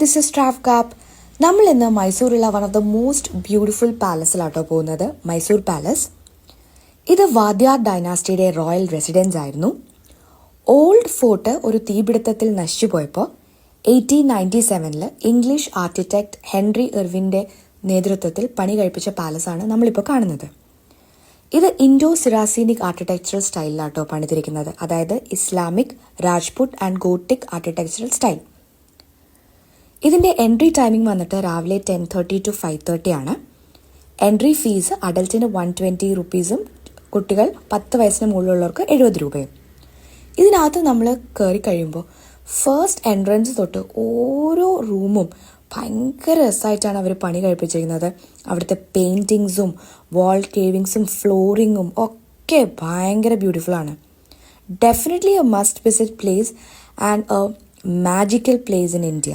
This is ട്രാവ് കാപ്പ്. നമ്മൾ ഇന്ന് മൈസൂരിലെ one of the most beautiful പാലസിലാട്ടോ പോകുന്നത്, മൈസൂർ പാലസ്. ഇത് വാദ്യാർ ഡൈനാസ്റ്റിയുടെ റോയൽ റെസിഡൻസ് ആയിരുന്നു. ഓൾഡ് ഫോർട്ട് ഒരു തീപിടുത്തത്തിൽ നശിച്ചുപോയപ്പോൾ 1897 ഇംഗ്ലീഷ് ആർക്കിടെക്ട് ഹെൻറി ഇർവിൻ്റെ നേതൃത്വത്തിൽ പണി കഴിപ്പിച്ച പാലസാണ് നമ്മളിപ്പോൾ കാണുന്നത്. ഇത് ഇൻഡോ സിറാസീനിക് ആർക്കിടെക്ചറൽ സ്റ്റൈലിലാട്ടോ പണിതിരിക്കുന്നത്, അതായത് Islamic, Rajput and Gothic architectural style. ഇതിൻ്റെ എൻട്രി ടൈമിംഗ് വന്നിട്ട് രാവിലെ 10:30 to 5:30 ആണ്. എൻട്രി ഫീസ് അഡൽറ്റിന് 120 റുപ്പീസും കുട്ടികൾ 10 വയസ്സിന് മുകളിലുള്ളവർക്ക് 70 രൂപയും. ഇതിനകത്ത് നമ്മൾ കയറി കഴിയുമ്പോൾ ഫസ്റ്റ് എൻട്രൻസ് തൊട്ട് ഓരോ റൂമും ഭയങ്കര രസമായിട്ടാണ് അവർ പണി കഴിപ്പിച്ചിരിക്കുന്നത്. അവിടുത്തെ പെയിൻറ്റിങ്സും വാൾ കേവിങ്സും ഫ്ലോറിങ്ങും ഒക്കെ ഭയങ്കര ബ്യൂട്ടിഫുൾ ആണ്. Definitely A must visit place and A magical place in India.